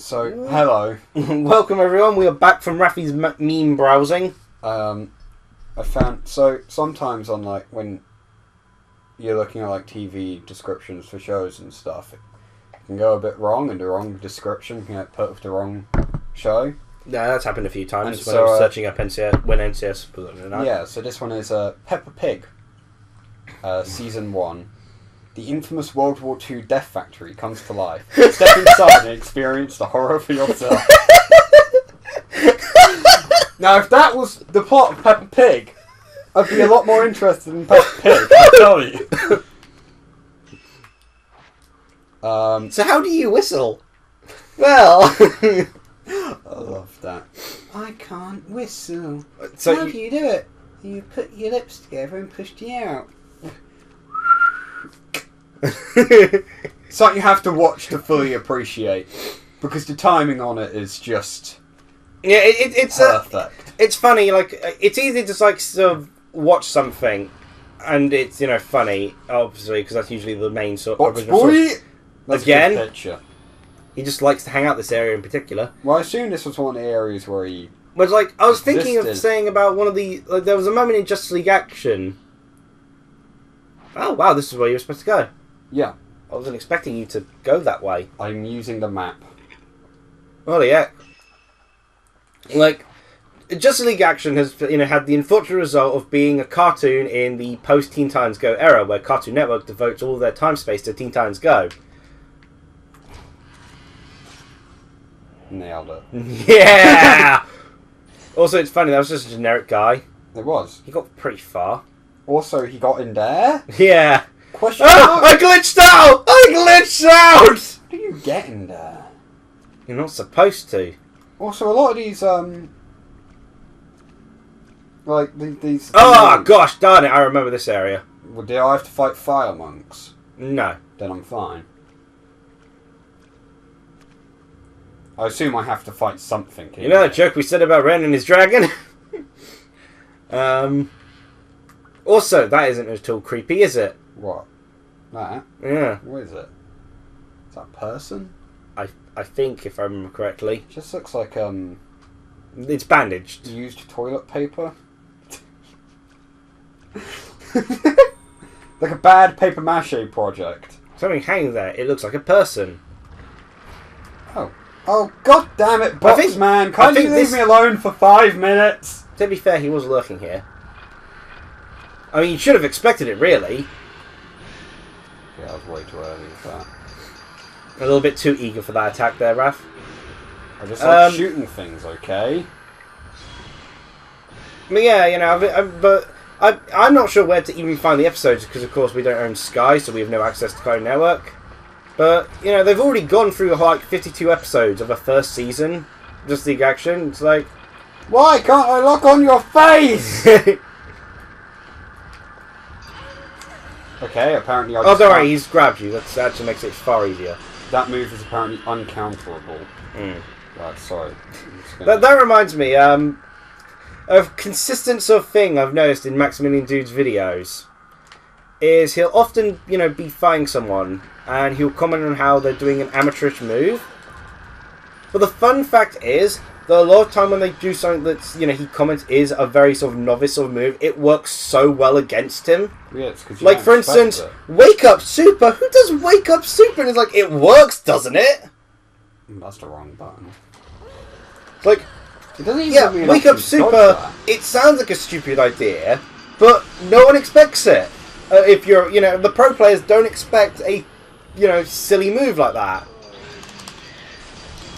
So, hello. Welcome everyone, we are back from Rafi's meme browsing. I found, so sometimes on when you're looking at TV descriptions for shows and stuff, it can go a bit wrong, and the wrong description can get put with the wrong show. Yeah, that's happened a few times when so, I was searching up NCS, when NCS was it, Yeah, so this one is Peppa Pig, Season 1. The infamous World War II death factory comes to life. Step inside and experience the horror for yourself. Now, if that was the plot of Peppa Pig, I'd be a lot more interested in Peppa Pig, I tell you. So how do you whistle? Well... I love that. I can't whistle. So how do you do it? You put your lips together and push the air out. So you have to watch to fully appreciate, because the timing on it is just it's perfect. It's funny, it's easy to sort of watch something and it's funny, obviously, because that's usually the main sort of original source. That's Again, a good picture. He just likes to hang out this area in particular. Well, I assume this was one of the areas where he... But I was thinking of saying about one of the... there was a moment in Justice League Action. Oh, wow, this is where you were supposed to go. Yeah. I wasn't expecting you to go that way. I'm using the map. Oh, yeah. Justice League Action has had the unfortunate result of being a cartoon in the post-Teen Titans Go era, where Cartoon Network devotes all their time space to Teen Titans Go. Nailed it. Yeah! Also, it's funny, that was just a generic guy. It was. He got pretty far. Also, he got in there? Yeah. Question mark? I glitched out! I glitched out! How do you get in there? You're not supposed to. Also, a lot of these, these... Oh, gosh, darn it, I remember this area. Well, do I have to fight fire monks? No. Then I'm fine. I assume I have to fight something. You know that joke we said about Ren and his dragon? Also, that isn't at all creepy, is it? What? That? Yeah. What is it? Is that a person? I think, if I remember correctly. It just looks like, It's bandaged. used toilet paper. Like a bad paper mache project. Something hanging there. It looks like a person. Oh. Oh, god damn it, box man. Can't you leave me alone for 5 minutes? To be fair, he was lurking here. I mean, you should have expected it, really. Yeah, I was way too early with that. A little bit too eager for that attack there, Raph. I just like shooting things, okay? But yeah, I'm not sure where to even find the episodes, because of course we don't own Sky, so we have no access to Cartoon Network. But, they've already gone through 52 episodes of a first season. Just League Action. It's like... Why can't I lock on your face? Okay, apparently I just... Oh, don't worry, he's grabbed you. That actually makes it far easier. That move is apparently uncounterable. Right, sorry. That reminds me, a consistent sort of thing I've noticed in Maximilian Dude's videos is he'll often, be fighting someone and he'll comment on how they're doing an amateurish move. But the fun fact is that a lot of time when they do something that's, he comments is a very sort of novice sort of move, it works so well against him. Yeah, it's because like, for instance, Wake Up Super. Who does Wake Up Super? And it's like, it works, doesn't it? That's the wrong button. Like, it doesn't even Wake Up Super, it sounds like a stupid idea, but no one expects it. If you're, the pro players don't expect a, silly move like that.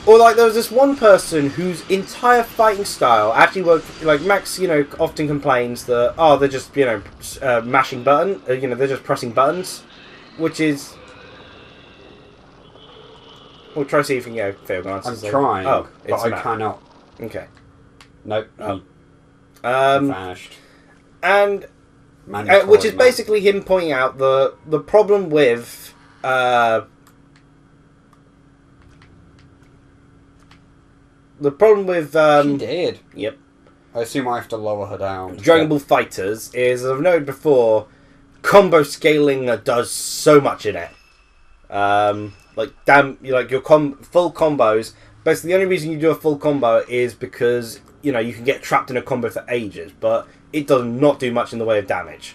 Or there was this one person whose entire fighting style actually worked. Like Max, often complains that they're just mashing button. They're just pressing buttons, which is. We'll try to see if we can fail answers. I'm trying, but I Matt. cannot. Okay. Nope. Oh. Vanished. And which is basically him pointing out the problem with. The problem with... she did. Yep. I assume I have to lower her down. Dragon Ball Fighters is, as I've noted before, combo scaling does so much in it. Your full combos basically the only reason you do a full combo is because, you can get trapped in a combo for ages, but it does not do much in the way of damage.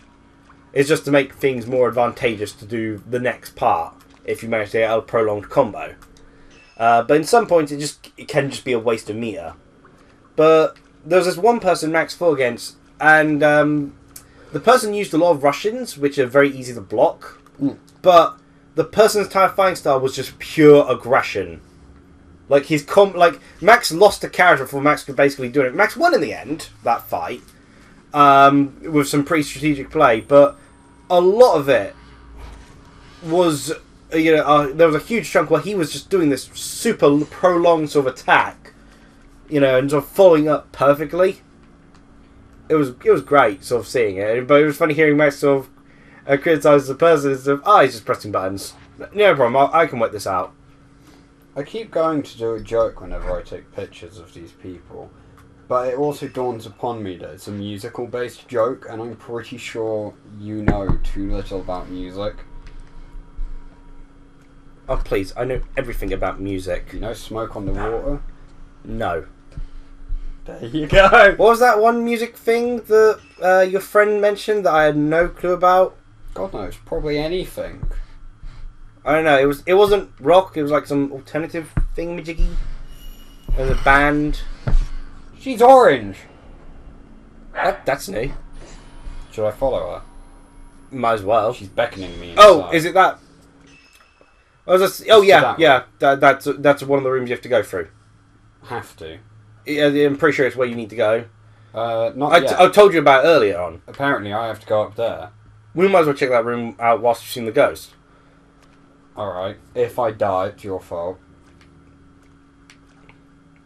It's just to make things more advantageous to do the next part if you manage to get a prolonged combo. But in some points it can just be a waste of meter. But there was this one person Max fought against, and the person used a lot of Russians, which are very easy to block. But the person's entire fighting style was just pure aggression. Like Max lost a character before Max could basically do it. Max won in the end, that fight, with some pretty strategic play, but a lot of it was, there was a huge chunk where he was just doing this super prolonged sort of attack, and sort of following up perfectly. It was great sort of seeing it, but it was funny hearing Max sort of criticise the person as if, he's just pressing buttons. No problem, I can work this out. I keep going to do a joke whenever I take pictures of these people, but it also dawns upon me that it's a musical-based joke, and I'm pretty sure you know too little about music. Oh, please, I know everything about music. You know Smoke on the Water? No. There you go! What was that one music thing that your friend mentioned that I had no clue about? God knows, probably anything. I don't know, it wasn't rock, it was like some alternative thingamajiggy. There's a band. She's orange! That's new. Should I follow her? Might as well. She's beckoning me inside. Oh, is it that? Yeah. That's one of the rooms you have to go through. Have to. Yeah, I'm pretty sure it's where you need to go. Not yet. I told you about it earlier on. Apparently I have to go up there. We might as well check that room out whilst you've seen the ghost. Alright. If I die, it's your fault.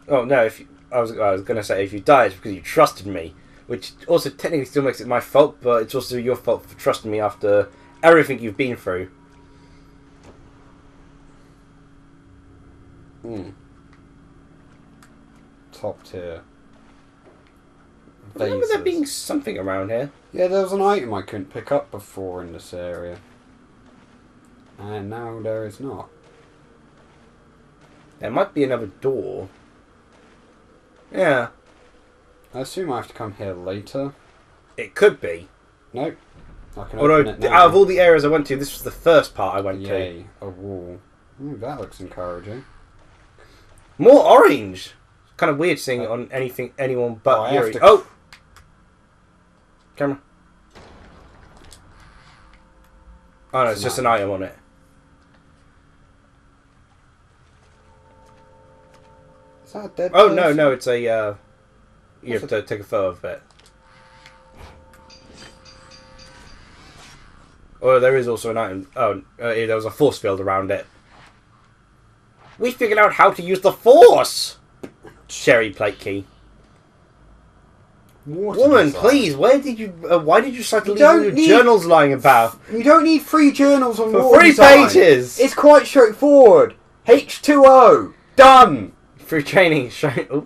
Oh, no, I was going to say if you died it's because you trusted me, which also technically still makes it my fault, but it's also your fault for trusting me after everything you've been through. Top tier. I remember there being something around here. Yeah, there was an item I couldn't pick up before in this area. And now there is not. There might be another door. Yeah. I assume I have to come here later. It could be. Nope. I can Although, open it now. out of all the areas I went to, this was the first part I went to. Yay, a wall. Ooh, that looks encouraging. More orange! It's kind of weird seeing it on anyone but Yuri. Oh! Camera. Oh no, it's just an item on it. Is that a dead Oh, person? no, it's a, you have to take a photo of it. Oh, there is also an item. Oh, there was a force field around it. We figured out how to use the force! Cherry plate key. Woman, please, why did you decide to leave all your journals lying about? You don't need 3 journals on For water 3 design. pages! It's quite straightforward. H2O. Done. Through training, oh,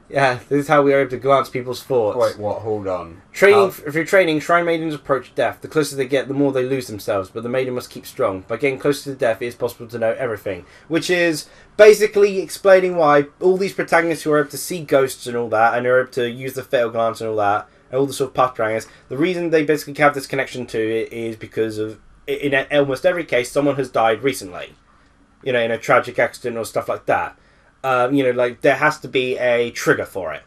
yeah, this is how we are able to glance people's thoughts. Wait, what? Hold on. Through training, Shrine Maidens approach death. The closer they get, the more they lose themselves, but the Maiden must keep strong. By getting closer to death, it is possible to know everything. Which is basically explaining why all these protagonists who are able to see ghosts and all that, and are able to use the fatal glance and all that, and all the sort of path drangers, the reason they basically have this connection to it is because of, in almost every case, someone has died recently. In a tragic accident or stuff like that. There has to be a trigger for it.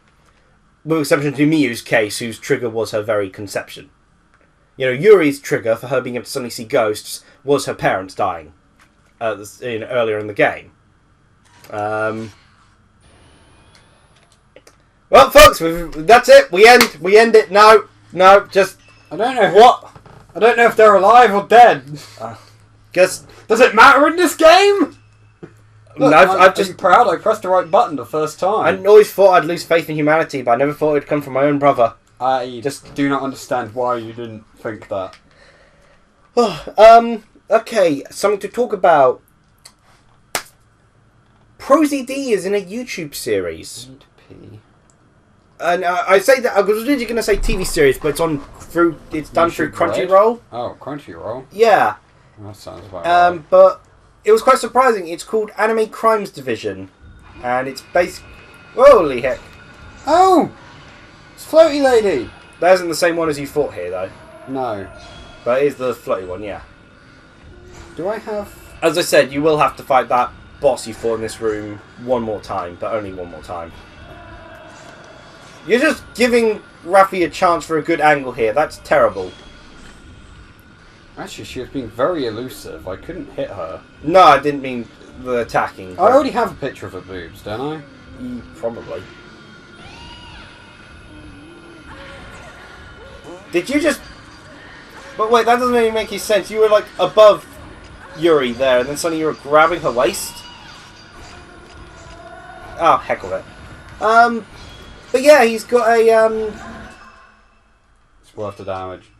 With exception to Miyu's case, whose trigger was her very conception. Yuri's trigger for her being able to suddenly see ghosts was her parents dying earlier in the game. Well, folks, that's it. We end it. No, just I don't know what. I don't know if they're alive or dead. Does it matter in this game? Look, I'm just proud I pressed the right button the first time. I always thought I'd lose faith in humanity, but I never thought it'd come from my own brother. I just do not understand why you didn't think that. Okay, something to talk about. ProZD is in a YouTube series. And I say that I was originally going to say TV series, but it's done through Crunchyroll. Oh, Crunchyroll. Yeah. That sounds about right. But it was quite surprising. It's called Anime Crimes Division. And it's basic. Holy heck! Oh, it's Floaty Lady. That isn't the same one as you fought here, though. No. But it is the floaty one, yeah. Do I have? As I said, you will have to fight that boss you fought in this room one more time, but only one more time. You're just giving Rafi a chance for a good angle here. That's terrible. Actually, she was being very elusive. I couldn't hit her. No, I didn't mean the attacking. I already have a picture of her boobs, don't I? Probably. Did you just... But wait, that doesn't even make any sense. You were like above Yuri there, and then suddenly you were grabbing her waist? Oh, heck of it. But yeah, he's got a... It's worth the damage.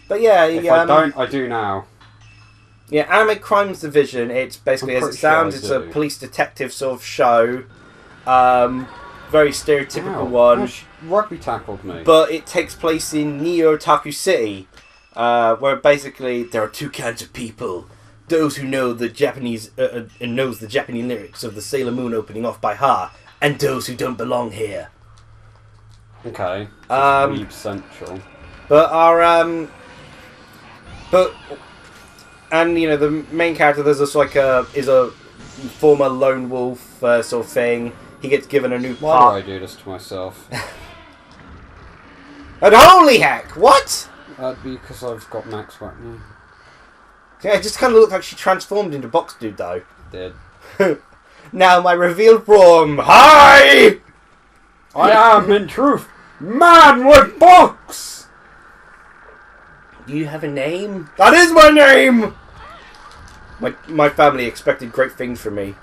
But yeah, If I don't, I do now. Yeah, Anime Crimes Division, it's basically, as it sounds, it's a police detective sort of show. Very stereotypical one. She rugby tackled me. But it takes place in Neo Otaku City, where basically there are two kinds of people. Those who know the Japanese, and knows the Japanese lyrics of the Sailor Moon opening off by heart, and those who don't belong here. Okay. Weeb Central. But and you know, the main character, there's just like is a former lone wolf sort of thing. He gets given a new part. Why do I do this to myself? And holy heck, what? That'd be because I've got Max right now. Yeah, it just kind of looked like she transformed into Box Dude, though. Did. Now my revealed form. Hi! I am, in truth, man with box! Do you have a name? That is my name! My family expected great things from me.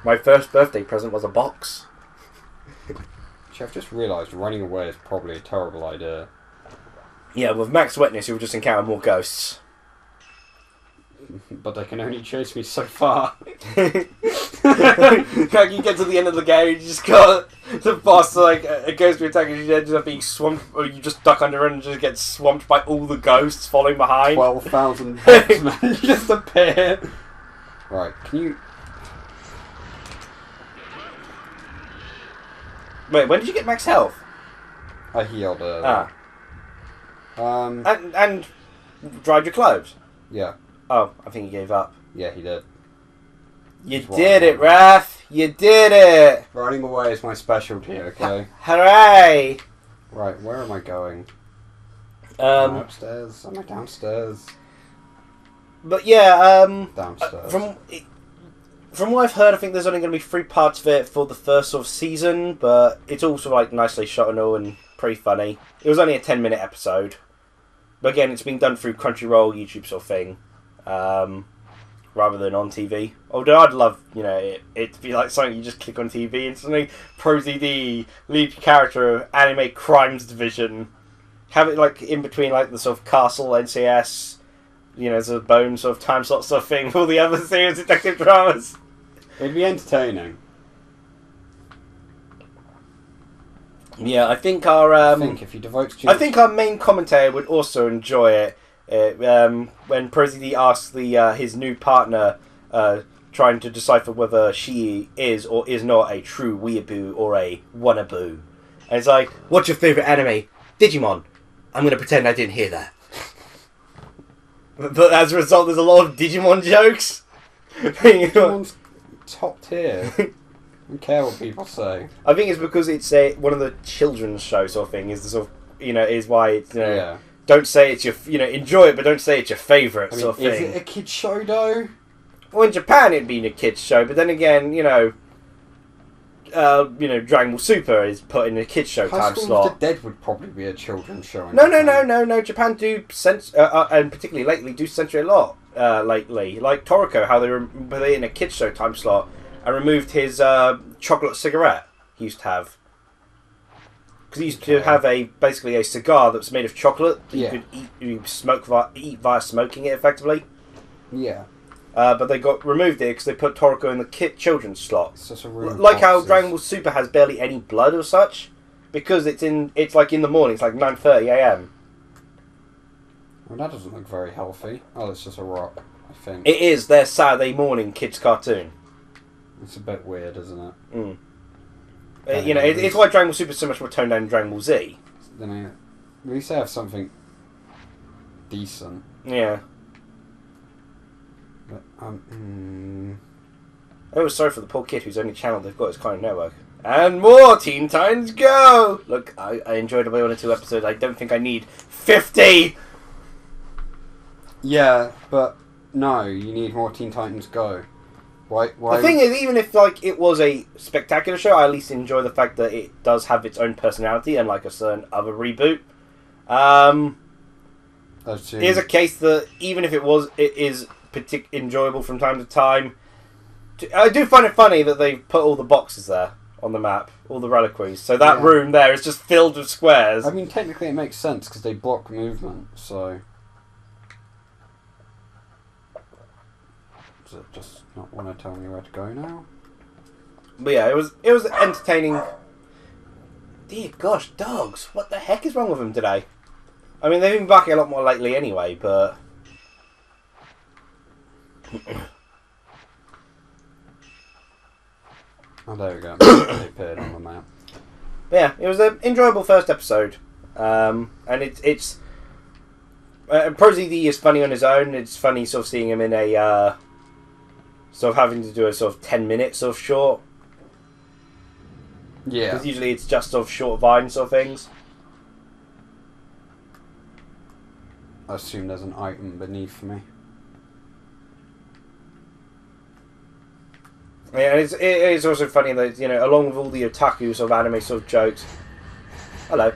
My first birthday present was a box. Actually, I've just realised running away is probably a terrible idea. Yeah, with Max Wetness, you'll just encounter more ghosts. But they can only chase me so far. Like, you get to the end of the game, you just got the boss, like, a ghost will attack, and you end up being swamped, or you just duck under it and just get swamped by all the ghosts following behind. 12,000 boxmen just appear. Right, can you... Wait, when did you get max health? I healed her. And dried your clothes? Yeah. Oh, I think he gave up. Yeah, he did. You did it, Raph! You did it! Running away is my specialty, okay? Hooray! Right, where am I going? Am I upstairs? Am I downstairs? But yeah, Downstairs. From what I've heard, I think there's only going to be 3 parts of it for the first sort of season, but it's also like nicely shot and all and pretty funny. It was only a 10-minute episode. But again, it's being done through Crunchyroll, YouTube sort of thing. Rather than on TV. Although I'd love, you know, it to be like something you just click on TV and suddenly ProZD, lead character of Anime Crimes Division. Have it like in between like the sort of Castle, NCS, you know, the Bone sort of time slot sort of thing, all the other serious detective dramas. It'd be entertaining. Yeah, I think our I think if you devote I think our main commentator would also enjoy it. When ProZD asks his new partner, trying to decipher whether she is or is not a true weeaboo or a wannabe. And it's like, what's your favourite anime? Digimon. I'm going to pretend I didn't hear that. But as a result, there's a lot of Digimon jokes. Digimon's top tier. I don't care what people say. I think it's because it's one of the children's show sort of thing. Is the sort of, you know, is why it's, you know, yeah. Don't say it's your, you know, enjoy it, but don't say it's your favourite sort of thing. Is it a kid's show though? Well, in Japan it'd be a kid's show, but then again, you know, Dragon Ball Super is put in a kid's show time High School slot. of the Dead would probably be a children's show. No. Japan do and particularly lately do censor a lot. Lately, like Toriko, how they put it in a kid's show time slot and removed his chocolate cigarette he used to have. Because he used to have basically a cigar that was made of chocolate that you could eat via smoking it effectively. Yeah. But they got removed it because they put Toriko in the children's slot. It's just a room like how Dragon Ball Super has barely any blood or such, because it's like in the morning. It's like 9:30 a.m. Well, that doesn't look very healthy. Oh, it's just a rock, I think. It is their Saturday morning kids cartoon. It's a bit weird, isn't it? You know, it's why Dragon Ball Super is so much more toned down than Dragon Ball Z. Then at least they have something decent. Yeah. But, I was sorry for the poor kid whose only channel they've got is Cartoon Network. And more Teen Titans Go! Look, I enjoyed about 1 or 2 episodes. I don't think I need 50! Yeah, but no, you need more Teen Titans Go. Why? The thing is, even if like it was a spectacular show, I at least enjoy the fact that it does have its own personality, unlike a certain other reboot. Here's a case that even if it is enjoyable from time to time. I do find it funny that they put all the boxes there on the map, all the reliquaries. So that room there is just filled with squares. I mean, technically it makes sense because they block movement. So does it just not want to tell me where to go now? But yeah, it was entertaining. Dear gosh, dogs! What the heck is wrong with them today? I mean, they've been barking a lot more lately anyway, but. Oh, there we go. They appeared on the map. But yeah, it was an enjoyable first episode, and it's Prosy is funny on his own. It's funny sort of seeing him in a sort of having to do a sort of 10-minute sort of short. Yeah. Because usually it's just sort of short vine sort of things. I assume there's an item beneath me. Yeah, and it is also funny that, you know, along with all the otaku sort of anime sort of jokes, hello,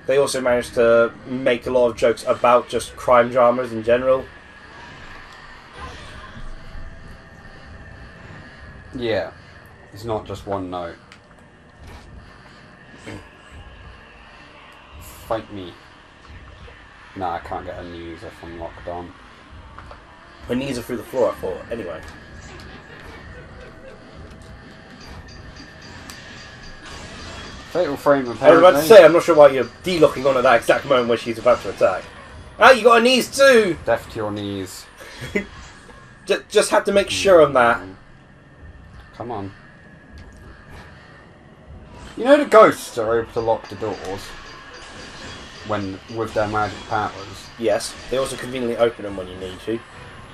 they also managed to make a lot of jokes about just crime dramas in general. Yeah. It's not just one note. Fight me. Nah, I can't get a knees if I'm locked on. My knees are through the floor, I thought. Anyway. Fatal frame, I was apparently. about to say, I'm not sure why you're de-locking on at that exact moment when she's about to attack. Ah, you got her knees too! Death to your knees. Just had to make sure on that. Come on. You know the ghosts are able to lock the doors when with their magic powers. Yes, they also conveniently open them when you need to.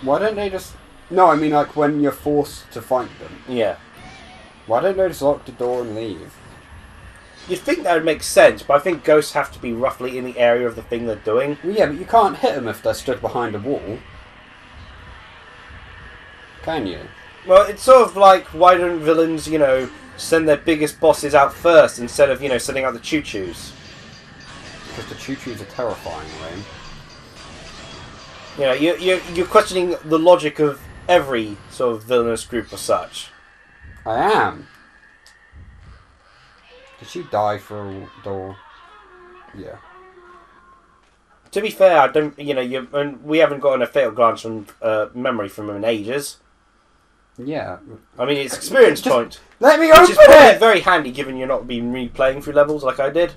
Why don't they just... No, I mean like when you're forced to fight them. Yeah. Why don't they just lock the door and leave? You'd think that would make sense, but I think ghosts have to be roughly in the area of the thing they're doing. Well, yeah, but you can't hit them if they're stood behind a wall. Can you? Well, it's sort of like, why don't villains, you know, send their biggest bosses out first instead of, you know, sending out the choo-choos? Because the choo-choos are terrifying, Rain. You know, you're questioning the logic of every sort of villainous group or such. I am. Did she die for a door? Yeah. To be fair, I don't. You know, we haven't gotten a fatal glance from memory from him in ages. Yeah. I mean, it's experience point. Let me which open is probably it! very handy given you're not been replaying through levels like I did.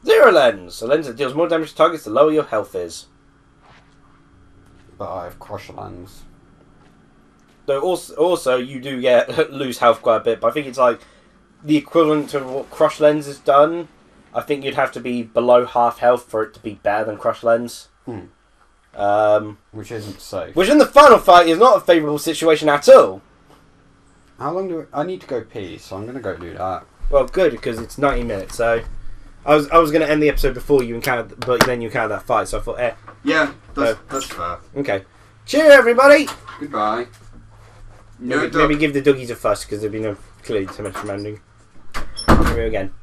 Zero lens. A lens that deals more damage to targets the lower your health is. But I have crush lens. Though also you do get lose health quite a bit, but I think it's like the equivalent to what Crush Lens has done. I think you'd have to be below half health for it to be better than Crush Lens. Which isn't safe. Which in the final fight is not a favourable situation at all. How long do I need to go pee? So I'm going to go do that. Well, good, because it's 90 minutes. So I was going to end the episode before you encountered, but then you encountered that fight. So I thought, yeah, that's fair. Okay. Cheer, everybody. Goodbye. Maybe give the doggies a fuss because there'll be no clearly too much demanding. Here we go again.